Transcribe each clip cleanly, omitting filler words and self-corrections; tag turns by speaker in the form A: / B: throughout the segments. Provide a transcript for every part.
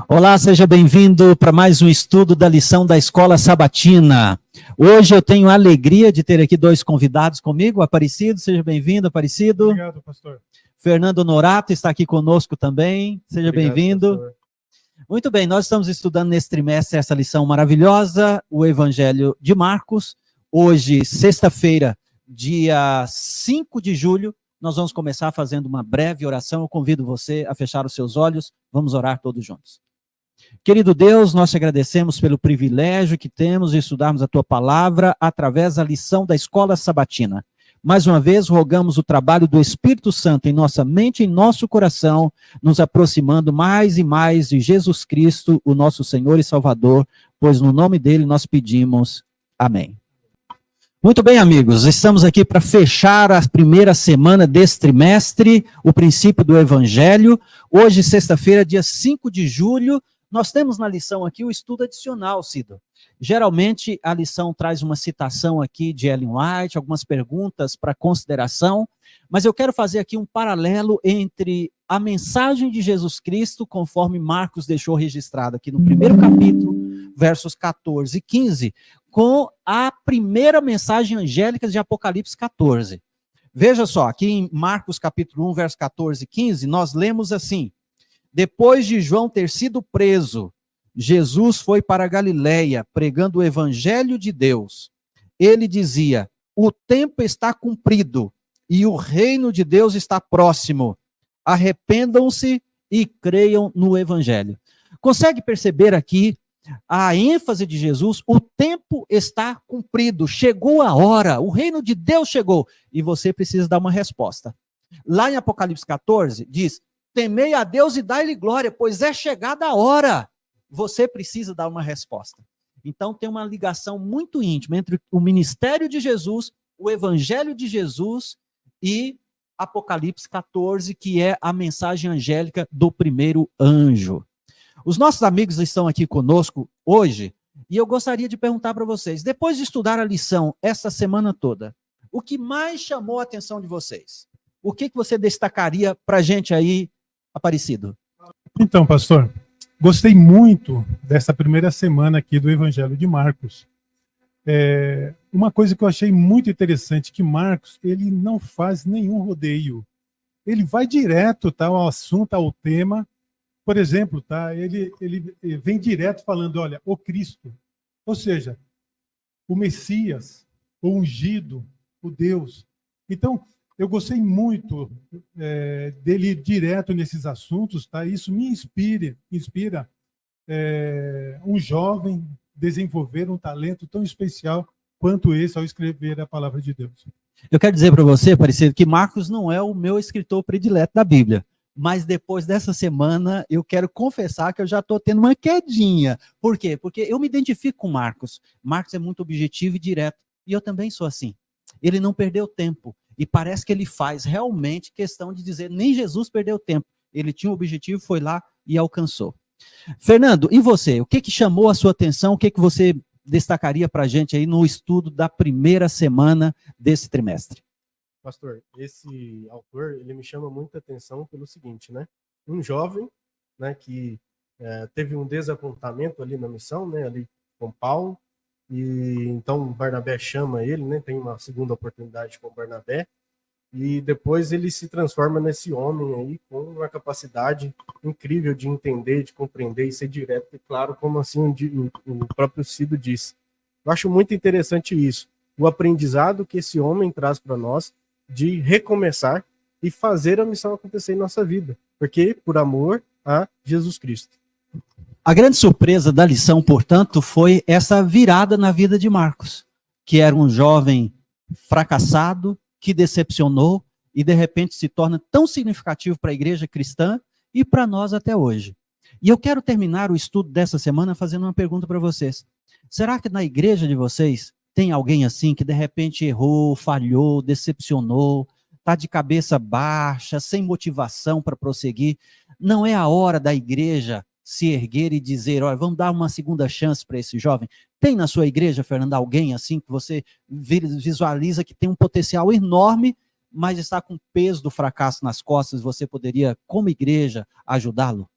A: Olá, seja bem-vindo para mais um estudo da lição da Escola Sabatina. Hoje eu tenho a alegria de ter aqui dois convidados comigo. Aparecido, seja bem-vindo, Aparecido.
B: Obrigado, pastor.
A: Fernando Norato está aqui conosco também. Seja bem-vindo. Muito bem, nós estamos estudando nesse trimestre essa lição maravilhosa, o Evangelho de Marcos. Hoje, sexta-feira, dia 5 de julho, nós vamos começar fazendo uma breve oração. Eu convido você a fechar os seus olhos. Vamos orar todos juntos. Querido Deus, nós te agradecemos pelo privilégio que temos de estudarmos a tua palavra através da lição da Escola Sabatina. Mais uma vez, rogamos o trabalho do Espírito Santo em nossa mente e em nosso coração, nos aproximando mais e mais de Jesus Cristo, o nosso Senhor e Salvador, pois no nome dele nós pedimos. Amém. Muito bem, amigos, estamos aqui para fechar a primeira semana deste trimestre, o princípio do Evangelho. Hoje, sexta-feira, dia 5 de julho, nós temos na lição aqui o estudo adicional, Cido. Geralmente, a lição traz uma citação aqui de Ellen White, algumas perguntas para consideração, mas eu quero fazer aqui um paralelo entre a mensagem de Jesus Cristo, conforme Marcos deixou registrado aqui no primeiro capítulo, versos 14 e 15, com a primeira mensagem angélica de Apocalipse 14. Veja só, aqui em Marcos capítulo 1, versos 14 e 15, nós lemos assim: depois de João ter sido preso, Jesus foi para a Galileia, pregando o evangelho de Deus. Ele dizia: o tempo está cumprido e o reino de Deus está próximo. Arrependam-se e creiam no evangelho. Consegue perceber aqui a ênfase de Jesus? O tempo está cumprido, chegou a hora, o reino de Deus chegou, e você precisa dar uma resposta. Lá em Apocalipse 14, diz: temei a Deus e dai-lhe glória, pois é chegada a hora. Você precisa dar uma resposta. Então tem uma ligação muito íntima entre o ministério de Jesus, o evangelho de Jesus e Apocalipse 14, que é a mensagem angélica do primeiro anjo. Os nossos amigos estão aqui conosco hoje, e eu gostaria de perguntar para vocês, depois de estudar a lição essa semana toda, o que mais chamou a atenção de vocês? O que você destacaria para a gente aí, Aparecido?
B: Então, pastor, gostei muito dessa primeira semana aqui do Evangelho de Marcos. Uma coisa que eu achei muito interessante, que Marcos, ele não faz nenhum rodeio. Ele vai direto, tá, ao assunto, ao tema. Por exemplo, tá, ele vem direto falando, olha, o Cristo, ou seja, o Messias, o ungido, o Deus. Então, eu gostei muito dele ir direto nesses assuntos, tá? Isso me inspira um jovem desenvolver um talento tão especial quanto esse ao escrever a palavra de Deus.
A: Eu quero dizer para você, Aparecido, que Marcos não é o meu escritor predileto da Bíblia. Mas depois dessa semana, eu quero confessar que eu já estou tendo uma quedinha. Por quê? Porque eu me identifico com Marcos. Marcos é muito objetivo e direto. E eu também sou assim. Ele não perdeu tempo. E parece que ele faz realmente questão de dizer, nem Jesus perdeu tempo. Ele tinha um objetivo, foi lá e alcançou. Fernando, e você? O que chamou a sua atenção? O que você destacaria para a gente aí no estudo da primeira semana desse trimestre?
C: Pastor, esse autor, ele me chama muita atenção pelo seguinte, né? Um jovem, né, que teve um desapontamento ali na missão, né, ali com Paulo, e então Barnabé chama ele, né, tem uma segunda oportunidade com Barnabé, e depois ele se transforma nesse homem aí com uma capacidade incrível de entender, de compreender e ser direto e claro, como assim o próprio Cido disse. Eu acho muito interessante isso, o aprendizado que esse homem traz para nós, de recomeçar e fazer a missão acontecer em nossa vida, porque por amor a Jesus Cristo.
A: A grande surpresa da lição, portanto, foi essa virada na vida de Marcos, que era um jovem fracassado, que decepcionou e de repente se torna tão significativo para a igreja cristã e para nós até hoje. E eu quero terminar o estudo dessa semana fazendo uma pergunta para vocês. Será que na igreja de vocês tem alguém assim que de repente errou, falhou, decepcionou, está de cabeça baixa, sem motivação para prosseguir? Não é a hora da igreja se erguer e dizer, olha, vamos dar uma segunda chance para esse jovem? Tem na sua igreja, Fernando, alguém assim que você visualiza que tem um potencial enorme, mas está com o peso do fracasso nas costas? Você poderia, como igreja, ajudá-lo?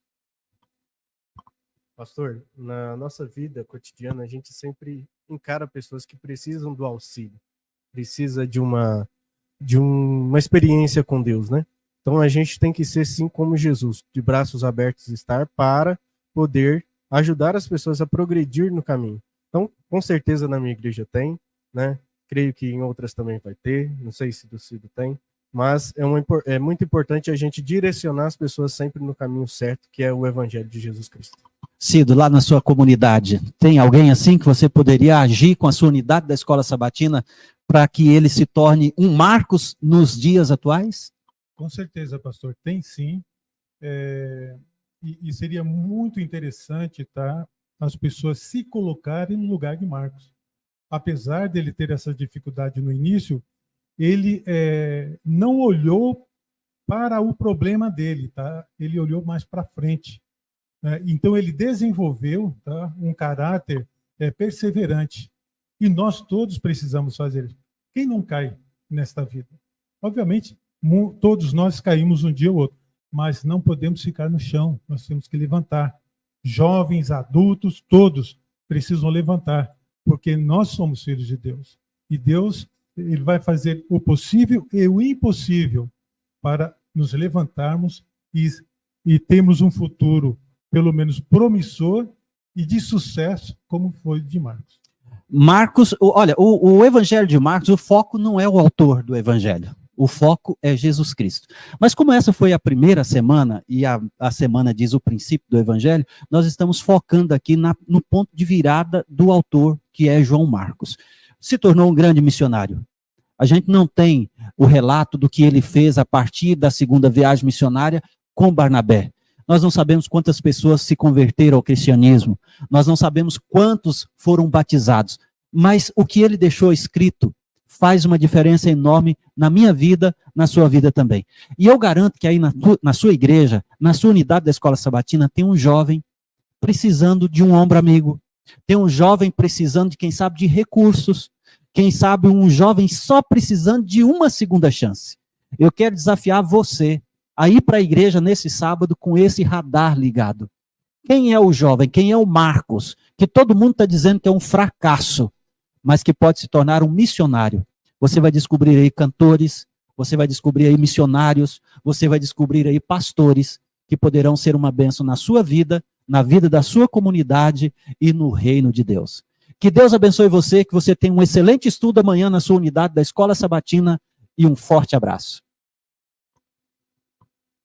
C: Pastor, na nossa vida cotidiana, a gente sempre encara pessoas que precisam do auxílio, precisa de uma experiência com Deus, né? Então a gente tem que ser, sim, como Jesus, de braços abertos estar para poder ajudar as pessoas a progredir no caminho. Então, com certeza na minha igreja tem, né? Creio que em outras também vai ter, não sei se do Cido tem, mas é muito importante a gente direcionar as pessoas sempre no caminho certo, que é o Evangelho de Jesus Cristo.
A: Cido, lá na sua comunidade, tem alguém assim que você poderia agir com a sua unidade da Escola Sabatina para que ele se torne um Marcos nos dias atuais?
B: Com certeza, pastor, tem sim. E seria muito interessante, tá, as pessoas se colocarem no lugar de Marcos. Apesar dele ter essa dificuldade no início, ele não olhou para o problema dele, tá? Ele olhou mais para frente. Né? Então, ele desenvolveu, tá, um caráter perseverante. E nós todos precisamos fazer isso. Quem não cai nesta vida? Obviamente, todos nós caímos um dia ou outro, mas não podemos ficar no chão, nós temos que levantar. Jovens, adultos, todos precisam levantar, porque nós somos filhos de Deus. E Deus, ele vai fazer o possível e o impossível para nos levantarmos e termos um futuro, pelo menos promissor e de sucesso, como foi de Marcos.
A: Marcos, olha, o Evangelho de Marcos, o foco não é o autor do Evangelho. O foco é Jesus Cristo. Mas como essa foi a primeira semana, e a semana diz o princípio do Evangelho, nós estamos focando aqui no ponto de virada do autor, que é João Marcos. Se tornou um grande missionário. A gente não tem o relato do que ele fez a partir da segunda viagem missionária com Barnabé. Nós não sabemos quantas pessoas se converteram ao cristianismo. Nós não sabemos quantos foram batizados. Mas o que ele deixou escrito faz uma diferença enorme na minha vida, na sua vida também. E eu garanto que aí na sua igreja, na sua unidade da Escola Sabatina, tem um jovem precisando de um ombro amigo. Tem um jovem precisando de, quem sabe, de recursos. Quem sabe um jovem só precisando de uma segunda chance. Eu quero desafiar você a ir para a igreja nesse sábado com esse radar ligado. Quem é o jovem? Quem é o Marcos? Que todo mundo está dizendo que é um fracasso, mas que pode se tornar um missionário. Você vai descobrir aí cantores, você vai descobrir aí missionários, você vai descobrir aí pastores que poderão ser uma bênção na sua vida, na vida da sua comunidade e no reino de Deus. Que Deus abençoe você, que você tenha um excelente estudo amanhã na sua unidade da Escola Sabatina e um forte abraço.